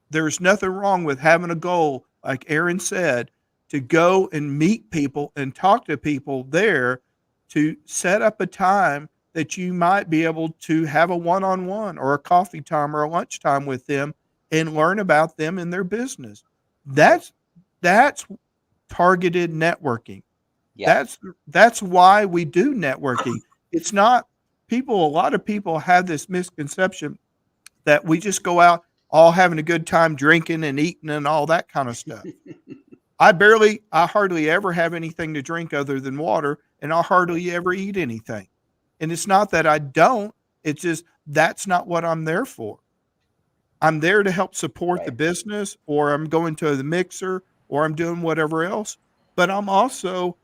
There's nothing wrong with having a goal, like Aaron said, to go and meet people and talk to people there, to set up a time that you might be able to have a one-on-one or a coffee time or a lunch time with them and learn about them and their business. That's targeted networking. Yeah. That's why we do networking. It's not a lot of people have this misconception that we just go out all having a good time drinking and eating and all that kind of stuff. I hardly ever have anything to drink other than water, and I hardly ever eat anything. And it's not that I don't, it's just that's not what I'm there for. I'm there to help support the business, or I'm going to the mixer, or I'm doing whatever else. But I'm also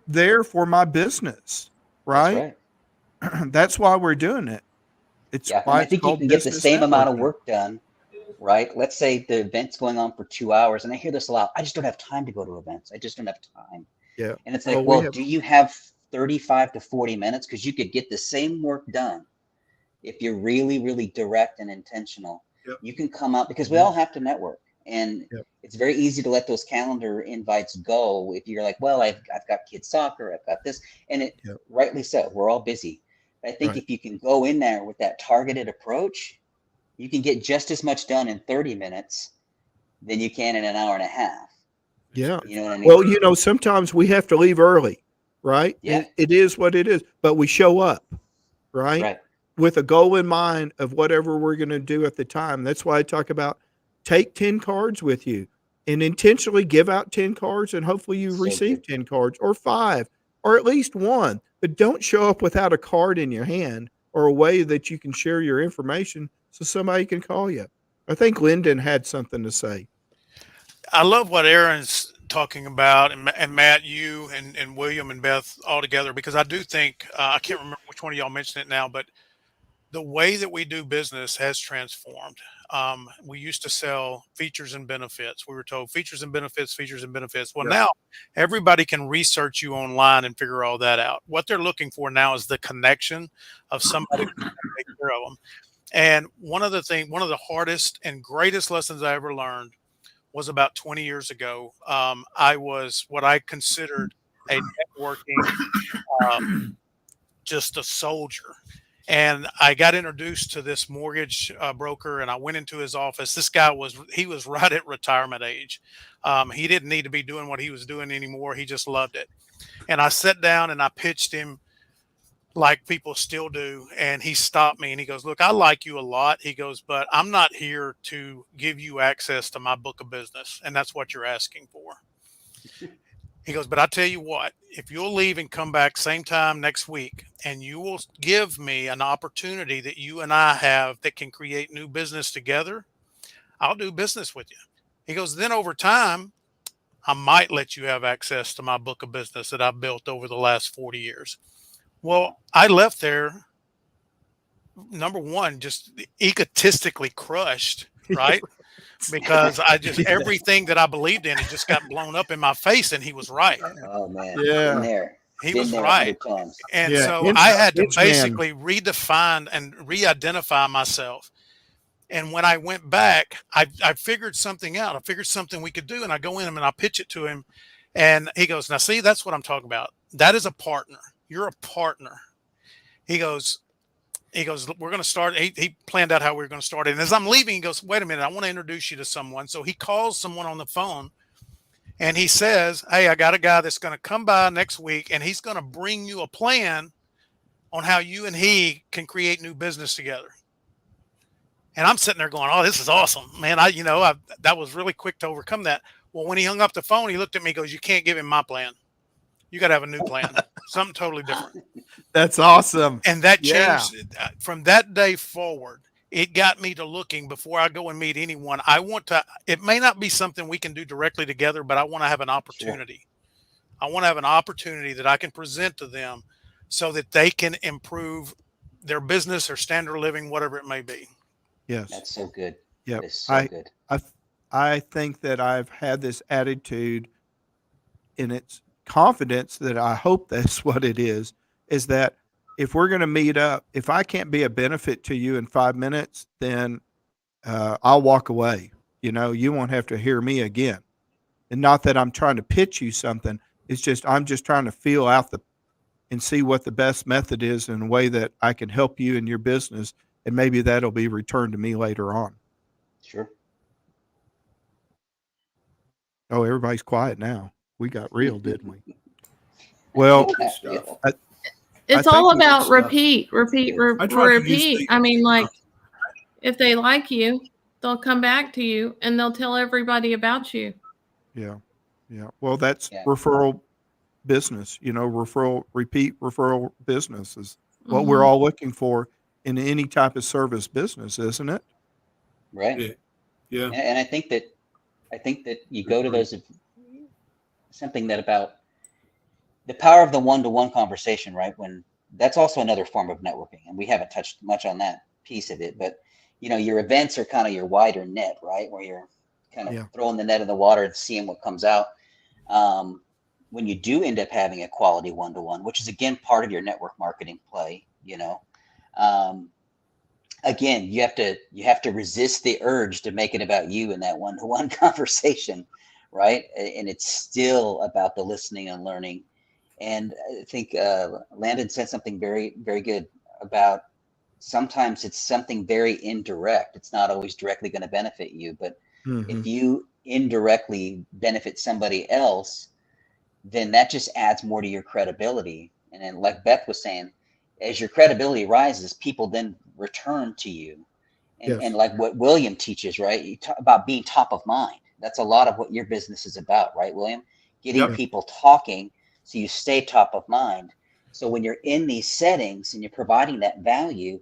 there for my business, right? That's right. That's why we're doing it. It's Yeah. And why I it's think you called can get the business same amount of networking. work done, right? Let's say the event's going on for 2 hours, and I hear this a lot. I just don't have time to go to events. I just don't have time. Yeah. And it's like, do you have 35 to 40 minutes? Because you could get the same work done if you're really, really direct and intentional. You can come up, because we all have to network. And it's very easy to let those calendar invites go if you're like, well, I've got kids soccer, I've got this, and rightly so. We're all busy. But I think if you can go in there with that targeted approach, you can get just as much done in 30 minutes than you can in an hour and a half. Yeah. You know what I mean? Well, sometimes we have to leave early, right? Yeah. It is what it is, but we show up, right? Right. With a goal in mind of whatever we're going to do at the time. That's why I talk about take 10 cards with you and intentionally give out 10 cards, and hopefully you receive 10 cards or 5 or at least 1. But don't show up without a card in your hand or a way that you can share your information so somebody can call you. I think Lyndon had something to say. I love what Aaron's talking about, and Matt, you and William and Beth all together, because I do think, I can't remember which one of y'all mentioned it now, but the way that we do business has transformed. We used to sell features and benefits. We were told features and benefits, features and benefits. Well, now everybody can research you online and figure all that out. What they're looking for now is the connection of somebody who can take care of them. And one of the hardest and greatest lessons I ever learned was about 20 years ago. I was what I considered a networking, just a soldier. And I got introduced to this mortgage broker, and I went into his office. This guy was right at retirement age. He didn't need to be doing what he was doing anymore. He just loved it. And I sat down and I pitched him like people still do. And he stopped me and he goes, look, I like you a lot. He goes, but I'm not here to give you access to my book of business. And that's what you're asking for. He goes, but I tell you what, if you'll leave and come back same time next week, and you will give me an opportunity that you and I have that can create new business together, I'll do business with you. He goes, then over time, I might let you have access to my book of business that I've built over the last 40 years. Well, I left there, number one, just egotistically crushed, right? Because I just, everything that I believed in, it just got blown up in my face, and he was right. Oh man, Yeah. been there. He Been was there right. 100 times. And Yeah, so inch- I had to inch man. basically redefine and re-identify myself. And when I went back, I figured something out. I figured something we could do, and I go in and I pitch it to him, and he goes, now see, that's what I'm talking about. That is a partner. You're a partner. He goes, we're going to start. He planned out how we were going to start it. And as I'm leaving, he goes, wait a minute, I want to introduce you to someone. So he calls someone on the phone, and he says, hey, I got a guy that's going to come by next week, and he's going to bring you a plan on how you and he can create new business together. And I'm sitting there going, oh, this is awesome, man. That was really quick to overcome that. Well, when he hung up the phone, he looked at me and goes, you can't give him my plan. You got to have a new plan, something totally different. That's awesome. And that Yeah. changed from that day forward. It got me to looking before I go and meet anyone. It may not be something we can do directly together, but I want to have an opportunity. Sure. I want to have an opportunity that I can present to them so that they can improve their business or standard of living, whatever it may be. Yes. That's so good. Yeah. It's so good. I think that I've had this attitude, and it's confidence that I hope that's what it is that if we're going to meet up, if I can't be a benefit to you in 5 minutes, then I'll walk away. You won't have to hear me again. And not that I'm trying to pitch you something. It's just, I'm just trying to feel out and see what the best method is in a way that I can help you in your business. And maybe that'll be returned to me later on. Sure. Oh, everybody's quiet now. We got real, didn't we? Well, it's all about repeat. I mean, like, if they like you, they'll come back to you and they'll tell everybody about you. Yeah. Yeah. Well, that's referral business, repeat referral business is what we're all looking for in any type of service business, isn't it? Right. Yeah. And I think that you go to those, something that about the power of the one-to-one conversation, right? When that's also another form of networking, and we haven't touched much on that piece of it, but your events are kind of your wider net, right? Where you're kind of throwing the net in the water and seeing what comes out. When you do end up having a quality one-to-one, which is again part of your network marketing play, again, you have to resist the urge to make it about you in that one-to-one conversation, right? And it's still about the listening and learning. And I think Landon said something very, very good about sometimes it's something very indirect. It's not always directly going to benefit you, but if you indirectly benefit somebody else, then that just adds more to your credibility. And then, like Beth was saying, as your credibility rises, people then return to you. And like what William teaches, right? You talk about being top of mind. That's a lot of what your business is about, right, William? Getting people talking so you stay top of mind. So when you're in these settings and you're providing that value,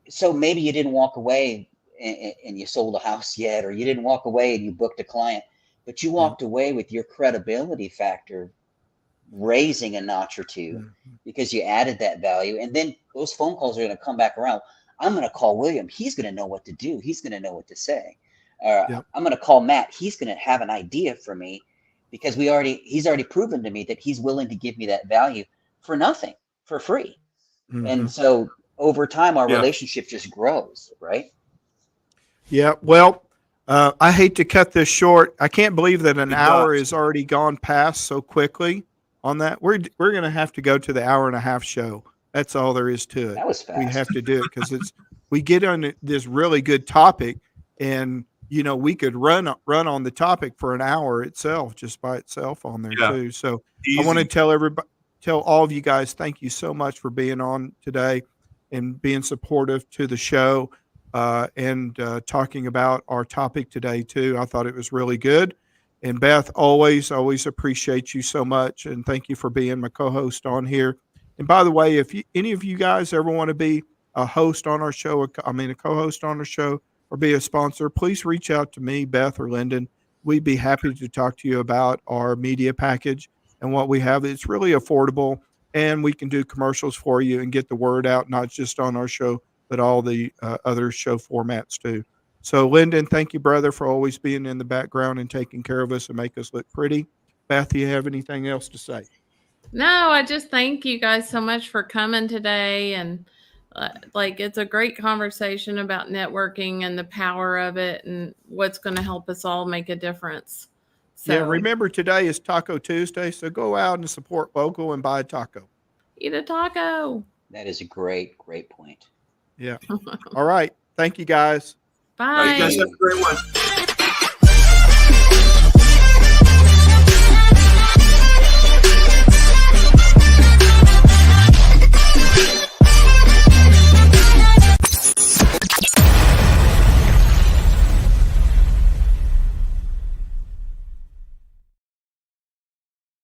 so maybe you didn't walk away and you sold a house yet, or you didn't walk away and you booked a client, but you walked away with your credibility factor raising a notch or two because you added that value. And then those phone calls are going to come back around. I'm going to call William. He's going to know what to do. He's going to know what to say. I'm going to call Matt. He's going to have an idea for me because he's already proven to me that he's willing to give me that value for nothing, for free. And so over time, our relationship just grows, right? Yeah. Well, I hate to cut this short. I can't believe that an hour is already gone past so quickly on that. We're going to have to go to the hour and a half show. That's all there is to it. That was fast. We have to do it because we get on this really good topic, and we could run on the topic for an hour itself, just by itself on there too. So easy. I want to tell all of you guys, thank you so much for being on today and being supportive to the show and talking about our topic today too. I thought it was really good. And Beth, always appreciate you so much. And thank you for being my co-host on here. And by the way, if any of you guys ever want to be a host on our show, a co-host on our show, or be a sponsor, please reach out to me, Beth, or Lyndon. We'd be happy to talk to you about our media package and what we have. It's really affordable, and we can do commercials for you and get the word out, not just on our show, but all the other show formats too. So, Lyndon, thank you, brother, for always being in the background and taking care of us and make us look pretty. Beth, do you have anything else to say? No, I just thank you guys so much for coming today. And it's a great conversation about networking and the power of it and what's going to help us all make a difference. So, yeah, remember today is Taco Tuesday, so go out and support local and buy a taco. Eat a taco. That is a great point. Yeah. All right. Thank you, guys. Bye. All right, you guys have a great one.